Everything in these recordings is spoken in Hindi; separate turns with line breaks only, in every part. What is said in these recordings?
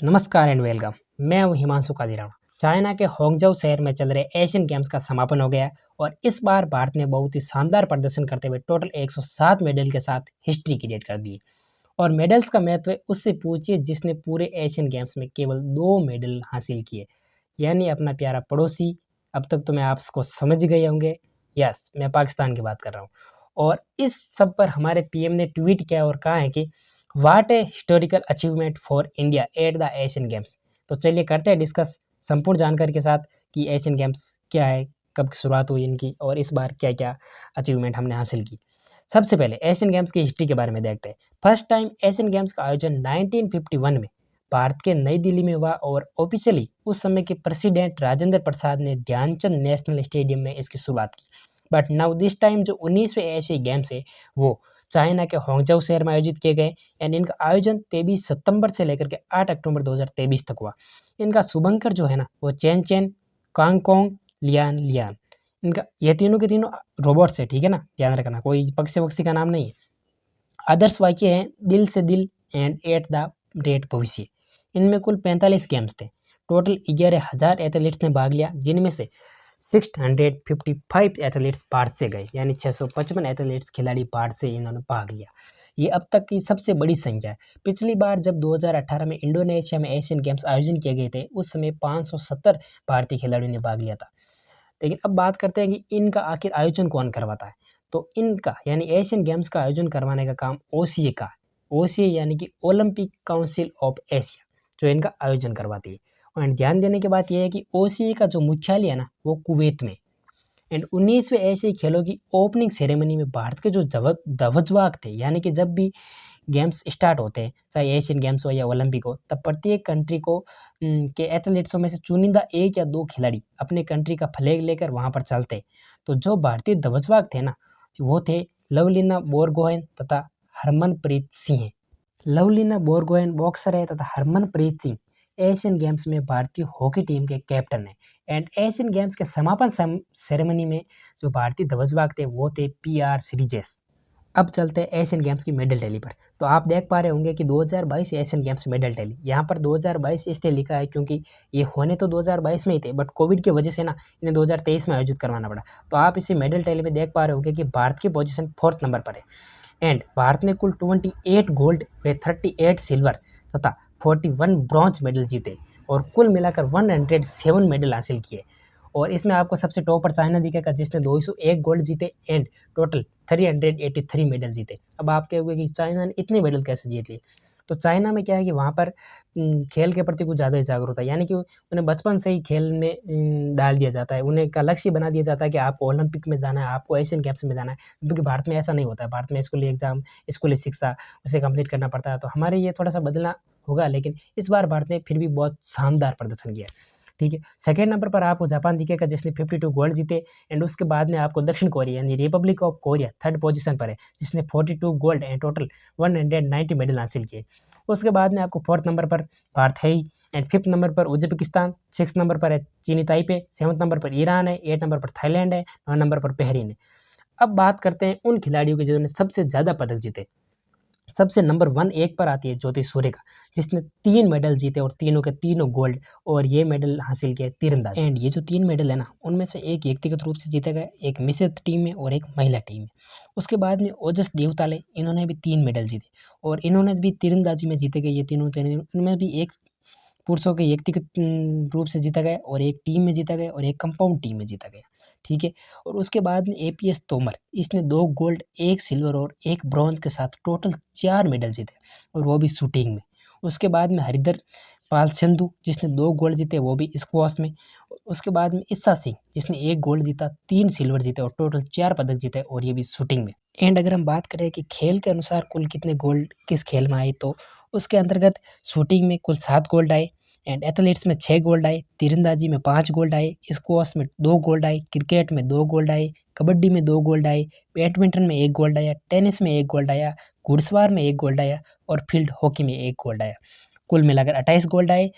नमस्कार एंड वेलकम। मैं हूं हिमांशु कादिराना। चाइना के होंगझोउ शहर में चल रहे एशियन गेम्स का समापन हो गया और इस बार भारत ने बहुत ही शानदार प्रदर्शन करते हुए टोटल 107 मेडल के साथ हिस्ट्री क्रिएट कर दी। और मेडल्स का महत्व उससे पूछिए जिसने पूरे एशियन गेम्स में केवल 2 मेडल हासिल किए, यानी अपना प्यारा पड़ोसी। अब तक तो मैं आपको समझ गए होंगे। यस, मैं पाकिस्तान की बात कर रहा हूँ। और इस सब पर हमारे पीएम ने ट्वीट किया और कहा है कि what a historical achievement for India at the Asian games. तो चलिए करते हैं डिस्कस संपूर्ण जानकारी के साथ कि एशियन गेम्स क्या है, कब की शुरुआत हुई इनकी और इस बार क्या क्या अचीवमेंट हमने हासिल की। सबसे पहले एशियन गेम्स की हिस्ट्री के बारे में देखते हैं। फर्स्ट टाइम एशियन गेम्स का आयोजन 1951 में भारत के नई दिल्ली में हुआ और ऑफिशियली उस समय के प्रेसिडेंट राजेंद्र प्रसाद ने ध्यानचंद नेशनल स्टेडियम में इसकी शुरुआत की। बट नाउ दिस टाइम जो 19वें एशियाई गेम्स है वो चाइना के होंगझोउ शहर में आयोजित किए गए एंड इनका आयोजन 23 सितंबर से लेकर के 8 अक्टूबर 2023 तक हुआ। इनका शुभंकर जो है ना वो चेन चेन, कांगकोंग, लियान लियान। इनका ये तीनों के तीनों रोबोट्स है, ठीक है ना, ध्यान रखना, कोई पक्षी वक्षी का नाम नहीं है। आदर्श वाक्य है दिल से दिल एंड एट द रेट भविष्य। इनमें कुल 45 गेम्स थे। टोटल 11,000 एथलीट्स ने भाग लिया, जिनमें से 655 एथलीट्स भारत से गए, यानी 655 एथलीट्स खिलाड़ी भारत से इन्होंने भाग लिया। ये अब तक की सबसे बड़ी संख्या है। पिछली बार जब 2018 में इंडोनेशिया में एशियन गेम्स आयोजन किए गए थे उस समय 570 भारतीय खिलाड़ियों ने भाग लिया था। लेकिन अब बात करते हैं कि इनका आखिर आयोजन कौन करवाता है। तो इनका यानी एशियन गेम्स का आयोजन करवाने का काम ओसीए का है। ओसीए यानी कि ओलंपिक काउंसिल ऑफ एशिया जो इनका आयोजन करवाती है। और ध्यान देने की बात यह है कि ओसीए का जो मुख्यालय है ना वो कुवैत में। एंड 19वें एशियाई खेलों की ओपनिंग सेरेमनी में भारत के जो ध्वजवाहक थे, यानी कि जब भी गेम्स स्टार्ट होते हैं, चाहे एशियन गेम्स हो या ओलंपिक हो, तब प्रत्येक कंट्री को के एथलीट्सों में से चुनिंदा 1 या 2 खिलाड़ी अपने कंट्री का फ्लैग लेकर वहाँ पर चलते हैं। तो जो भारतीय ध्वजवाहक थे ना वो थे लवलीना बोरगोहेन तथा हरमनप्रीत सिंह। लवलीना बोरगोहेन बॉक्सर है तथा हरमनप्रीत सिंह एशियन गेम्स में भारतीय हॉकी टीम के कैप्टन हैं। एंड एशियन गेम्स के समापन सेरेमनी में जो भारतीय ध्वजवाहक थे वो थे पीआर श्रीजेश। अब चलते हैं एशियन गेम्स की मेडल टैली पर। तो आप देख पा रहे होंगे कि 2022 एशियन गेम्स मेडल टैली, यहाँ पर 2022 इसलिए लिखा है क्योंकि ये होने तो 2022 में ही थे, बट कोविड की वजह से ना इन्हें 2023 में आयोजित करवाना पड़ा। तो आप इसी मेडल टैली में देख पा रहे होंगे कि भारत की पोजीशन 4th नंबर पर है। एंड भारत ने कुल 28 गोल्ड व 38 सिल्वर तथा 41 ब्रॉन्ज मेडल जीते और कुल मिलाकर 107 मेडल हासिल किए। और इसमें आपको सबसे टॉप पर चाइना दिखेगा जिसने 201 गोल्ड जीते एंड टोटल 383 मेडल जीते। अब आप कहोगे कि चाइना ने इतने मेडल कैसे जीत लिए। तो चाइना में क्या है कि वहाँ पर खेल के प्रति कुछ ज़्यादा ही जागरूकता है, यानी कि उन्हें बचपन से ही खेल में डाल दिया जाता है। उन्हें का लक्ष्य बना दिया जाता है कि आपको ओलंपिक में जाना है, आपको एशियन गेम्स में जाना है। क्योंकि भारत में ऐसा नहीं होता है। भारत में स्कूली एग्ज़ाम, स्कूली शिक्षा उसे कंप्लीट करना पड़ता है। तो हमारे ये थोड़ा-सा बदलना होगा, लेकिन इस बार भारत ने फिर भी बहुत शानदार प्रदर्शन किया है। ठीक है, सेकंड नंबर पर आपको जापान दिखेगा जिसने 52 गोल्ड जीते एंड उसके बाद में आपको दक्षिण कोरिया यानी Republic of Korea third position पर है जिसने 42 गोल्ड एंड टोटल 190 मेडल हासिल किए। उसके बाद में आपको 4th नंबर पर भारत है ही एंड 5th नंबर पर उज्बेकिस्तान, 6th नंबर पर है चीनी ताइपे, 7th नंबर पर ईरान है, 8th नंबर पर थाईलैंड है, 9 नंबर पर बहरीन है। अब बात करते हैं उन खिलाड़ियों के जिन्होंने सबसे ज़्यादा पदक जीते। सबसे नंबर 1 एक पर आती है ज्योति सूर्यका, जिसने 3 मेडल जीते और तीनों के तीनों गोल्ड, और ये मेडल हासिल किए तीरंदाजी। एंड ये जो 3 मेडल है ना उनमें से एक व्यक्तिगत रूप से जीते गए, एक मिश्रित टीम में और एक महिला टीम में। उसके बाद में ओजस देवताले, इन्होंने भी 3 मेडल जीते और इन्होंने भी तीरंदाजी में जीते गए। ये तीनों इनमें भी एक पुरुषों के व्यक्तिगत रूप से जीता गया और एक टीम में जीता गया और एक कंपाउंड टीम में जीता गया। ठीक है, और उसके बाद में एपीएस तोमर, इसने 2 गोल्ड, 1 सिल्वर और 1 ब्रॉन्ज के साथ टोटल 4 मेडल जीते और वो भी शूटिंग में। उसके बाद में हरिधर पाल सिंधु जिसने 2 गोल्ड जीते, वो भी स्क्वॉश में। उसके बाद में ईसा सिंह जिसने 1 गोल्ड जीता, 3 सिल्वर जीते और टोटल 4 पदक जीते और ये भी शूटिंग में। एंड अगर हम बात करें कि खेल के अनुसार कुल कितने गोल्ड किस खेल में आए, तो उसके अंतर्गत शूटिंग में कुल 7 गोल्ड आए एंड एथलेट्स में 6 गोल्ड आए, तीरंदाजी में 5 गोल्ड आए, स्क्वॉश में 2 गोल्ड आए, क्रिकेट में 2 गोल्ड आए, कबड्डी में 2 गोल्ड आए, बैडमिंटन में 1 गोल्ड आया, टेनिस में 1 गोल्ड आया, घुड़सवार में 1 गोल्ड आया और फील्ड हॉकी में 1 गोल्ड आया। कुल मिलाकर 28 गोल्ड आए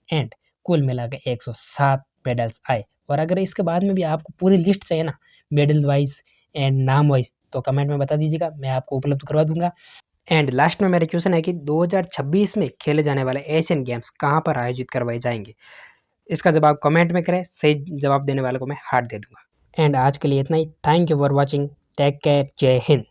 एंड कुल मिलाकर 107 मेडल्स आए। और अगर इसके बाद में भी आपको पूरी लिस्ट चाहिए ना मेडल वाइज एंड नाम वाइज, तो कमेंट में बता दीजिएगा, मैं आपको उपलब्ध करवा दूंगा। एंड लास्ट में मेरा क्वेश्चन है कि 2026 में खेले जाने वाले एशियन गेम्स कहाँ पर आयोजित करवाए जाएंगे? इसका जवाब कमेंट में करें, सही जवाब देने वाले को मैं हार्ट दे दूंगा। एंड आज के लिए इतना ही। Thank you for watching. Take care. Jai Hind.